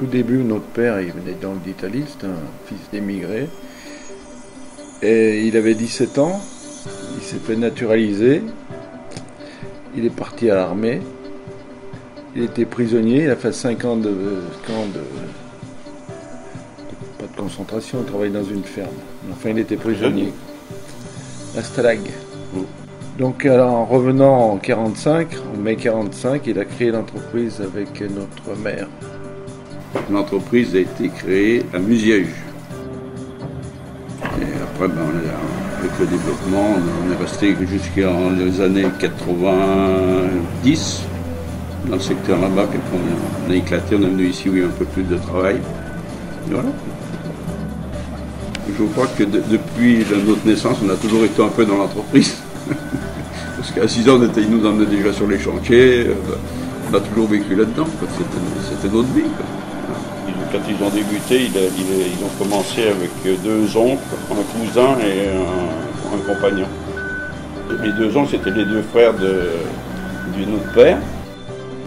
tout début, notre père, il venait donc d'Italie, c'était un fils d'émigré. Et il avait 17 ans, il s'est fait naturaliser, il est parti à l'armée, il était prisonnier, il a fait 5 ans de camp pas de concentration, il travaillait dans une ferme. Enfin, il était prisonnier. À Stalag. Donc, alors, en revenant en 45, en mai 45, il a créé l'entreprise avec notre mère. L'entreprise a été créée à Musiège. Et après, avec le développement, on est resté jusqu'en les années 90 dans le secteur là-bas. Puis on a éclaté, on est venu ici où il y a un peu plus de travail. Et voilà. Je crois que depuis notre naissance, on a toujours été un peu dans l'entreprise. Parce qu'à 6 ans, ils nous emmenaient déjà sur les chantiers. On a toujours vécu là-dedans. C'était notre vie. Quand ils ont débuté, ils ont commencé avec 2 oncles, un cousin et un compagnon. Les 2 oncles, c'était les 2 frères de notre père.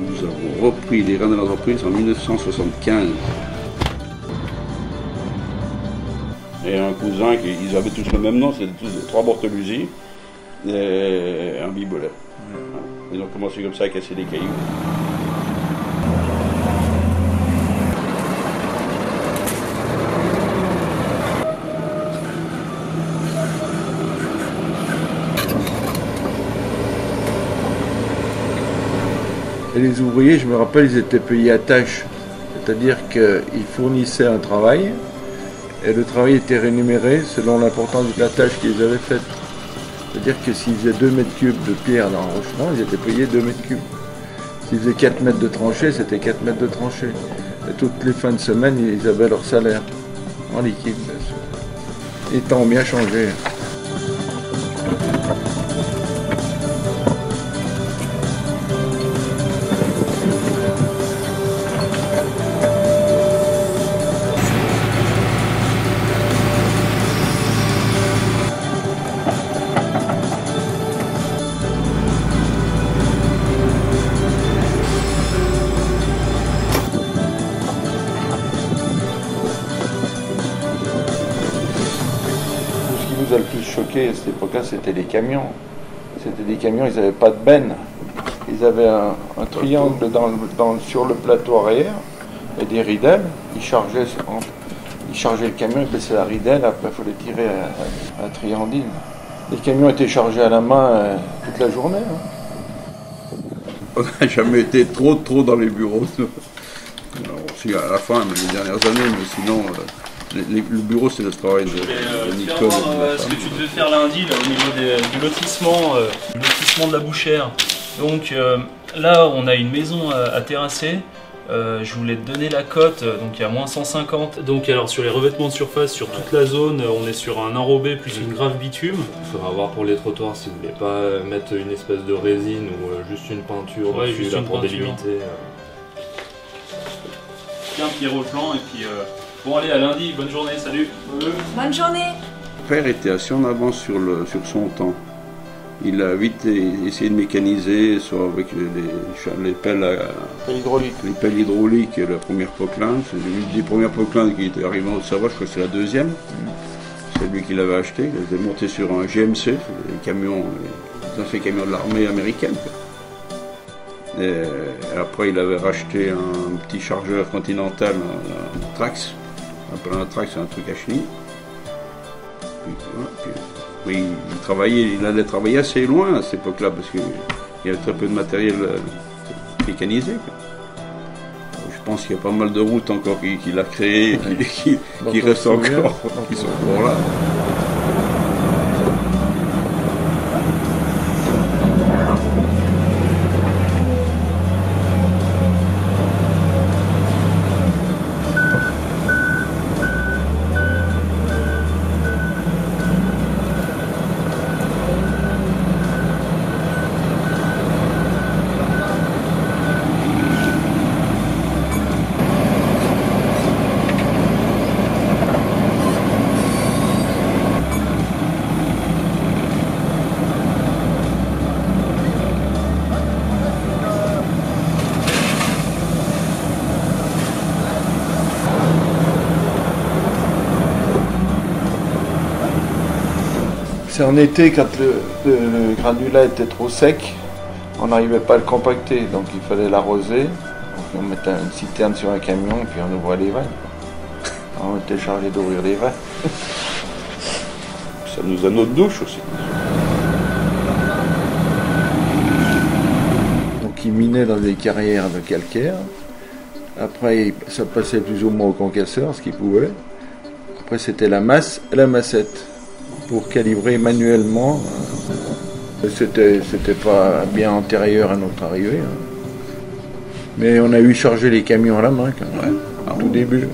Nous avons repris les rênes de l'entreprise en 1975. Et un cousin, ils avaient tous le même nom, c'était tous 3 Bortoluzzi et un Bibolet. Ils ont commencé comme ça à casser des cailloux. Et les ouvriers, je me rappelle, ils étaient payés à tâche. C'est-à-dire qu'ils fournissaient un travail et le travail était rémunéré selon l'importance de la tâche qu'ils avaient faite. C'est-à-dire que s'ils faisaient 2 mètres cubes de pierre dans le rochement, ils étaient payés 2 mètres cubes. S'ils faisaient 4 mètres de tranchée, c'était 4 mètres de tranchée. Et toutes les fins de semaine, ils avaient leur salaire en liquide, bien sûr. Les temps ont bien changé. Le plus choqué à cette époque-là, c'était les camions. C'était des camions, ils n'avaient pas de benne. Ils avaient un triangle sur le plateau arrière et des ridelles. Ils chargeaient le camion, ils baissaient la ridelle, après il fallait tirer à la triandine. Les camions étaient chargés à la main toute la journée. On n'a jamais été trop dans les bureaux. Alors, aussi à la fin, mais les dernières années, mais sinon... Le bureau, c'est le travail de Nicole. Ce que tu devais faire lundi là, au niveau du lotissement de la Bouchère. Donc là, on a une maison à terrasser. Je voulais te donner la cote, donc il y a moins 150. Donc alors sur les revêtements de surface, sur toute la zone, on est sur un enrobé plus une grave bitume. Il faudra voir pour les trottoirs si vous voulez pas mettre une espèce de résine ou juste une peinture dessus là, pour délimiter. Tiens, Pierrot le plan et puis... Bon allez, à lundi, bonne journée, salut. Bonne journée. Mon père était assez en avance sur son temps. Il a vite essayé de mécaniser, soit avec les pelles hydrauliques, la première Poquelin. C'est l'une des premières Poquelin qui était arrivée au Savoie, je crois que c'est la deuxième. C'est lui qui l'avait acheté. Il était monté sur un GMC, les camions, les anciens camions de l'armée américaine. Et après, il avait racheté un petit chargeur continental, un Trax. Un Trax, c'est un truc à chenille. Oui, il allait travailler assez loin à cette époque-là, parce qu'il y avait très peu de matériel mécanisé. Je pense qu'il y a pas mal de routes encore qu'il a créées, qui restent encore, qui sont encore là. C'est en été, quand le granulat était trop sec, on n'arrivait pas à le compacter, donc il fallait l'arroser. On mettait une citerne sur un camion et puis on ouvrait les vannes. On était chargé d'ouvrir les vannes. Ça nous a notre douche aussi. Donc ils minaient dans des carrières de calcaire. Après, ça passait plus ou moins au concasseur, ce qu'ils pouvaient. Après, c'était la masse et la massette pour calibrer manuellement. C'était pas bien antérieur à notre arrivée. Mais on a eu chargé les camions à la main quand même, au tout début.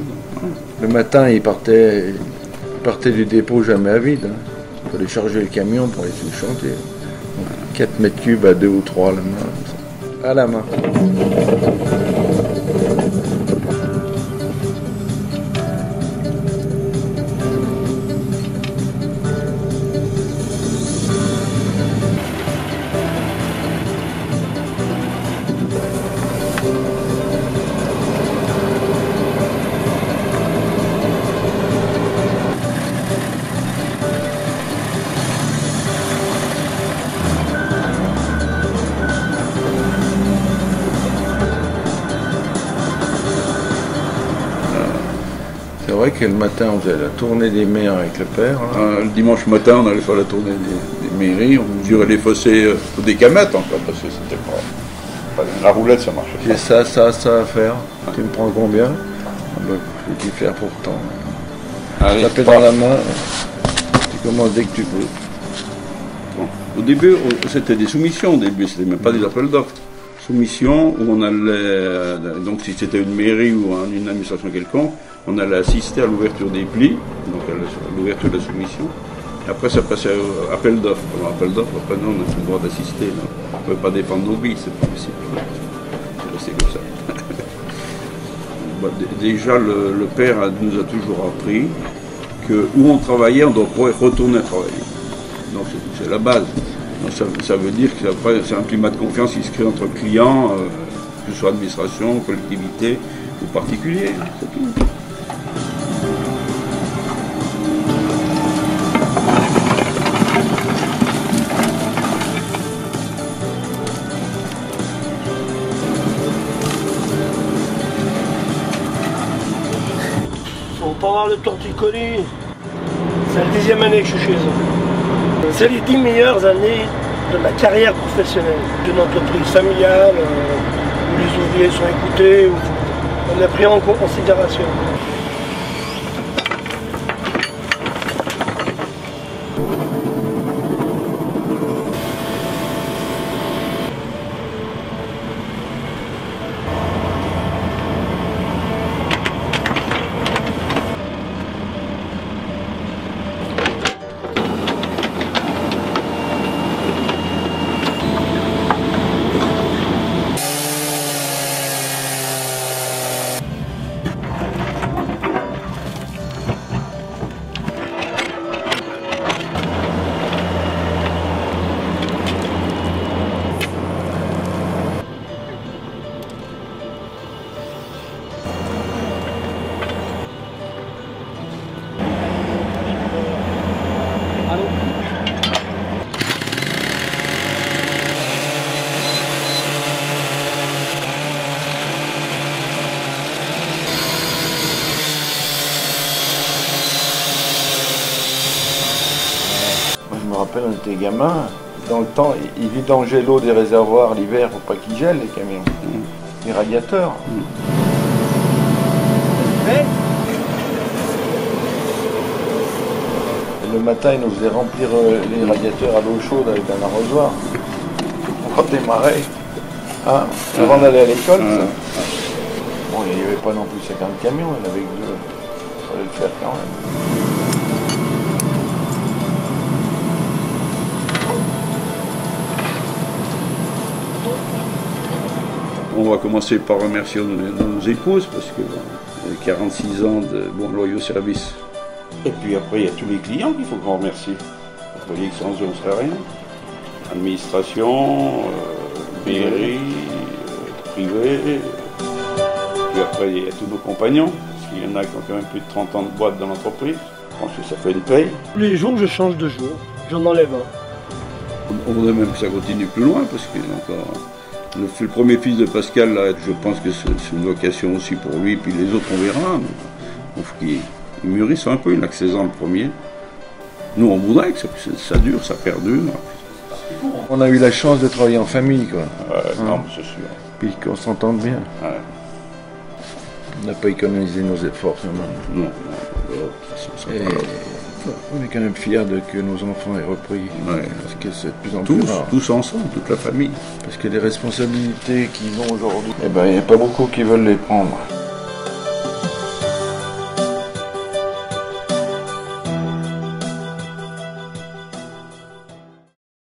Le matin, ils partaient du dépôt jamais à vide. Il fallait charger le camion pour aller sur le chantier. 4 mètres cubes à 2 ou 3 à la main. C'est vrai que le matin, on faisait la tournée des mers avec le père. Le dimanche matin, on allait faire la tournée des mairies, on mesurait les fossés des camettes encore, parce que c'était pas... La roulette, ça marchait pas. J'ai ça à faire. Tu me prends combien? Je vais t'y faire pourtant. Taper dans la main, tu commences dès que tu peux. Bon. Au début, c'était des soumissions, c'était même pas des appels d'offres. Soumission où on allait, donc si c'était une mairie ou une administration quelconque, on allait assister à l'ouverture des plis, donc à l'ouverture de la soumission. Et après ça passait à appel d'offres. Alors appel d'offres, après non, on n'a plus le droit d'assister. On ne peut pas dépendre nos billes, c'est pas possible. C'est resté comme ça. Déjà, le père nous a toujours appris que où on travaillait, on doit pouvoir retourner travailler. Donc c'est la base. Donc, ça veut dire que c'est un climat de confiance qui se crée entre clients, que ce soit administration, collectivité ou particulier. C'est tout. Faut pas avoir de torticolis. C'est la 10e année que je suis chez eux. C'est les 10 meilleures années de ma carrière professionnelle. D'une entreprise familiale, où les ouvriers sont écoutés, où on est pris en considération. Je me rappelle, on était gamins. Dans le temps, ils vidangeaient l'eau des réservoirs l'hiver pour pas qu'ils gèlent, les camions. Les radiateurs. Et le matin, ils nous faisaient remplir les radiateurs à l'eau chaude avec un arrosoir. On redémarrait. Hein, avant d'aller à l'école. Bon, il n'y avait pas non plus 50 camions, il y en avait que 2. Il fallait le faire quand même. On va commencer par remercier nos épouses parce que bon, 46 ans de bons loyaux services. Et puis après, il y a tous les clients qu'il faut qu'on remercie. Vous voyez que sans eux, on ne serait rien. Administration, mairie, privé. Puis après, il y a tous nos compagnons, parce qu'il y en a qui ont quand même plus de 30 ans de boîte dans l'entreprise. Je pense que ça fait une paye. Tous les jours, je change de jour. j'en enlève un. On voudrait même que ça continue plus loin, parce que encore, le premier fils de Pascal, là, je pense que c'est une vocation aussi pour lui, puis les autres on verra. Il faut qu'ils mûrissent un peu, il n'a que 16 ans le premier. Nous on voudrait que ça dure, ça perdure. On a eu la chance de travailler en famille, quoi. Non, c'est sûr. Puis qu'on s'entende bien. Ouais. On n'a pas économisé nos efforts, Non. Et on est quand même fiers que nos enfants aient repris. Ouais. Parce que c'est de plus en plus rare. Tous ensemble, toute la famille. Parce que les responsabilités qu'ils ont aujourd'hui, eh ben, il n'y a pas beaucoup qui veulent les prendre.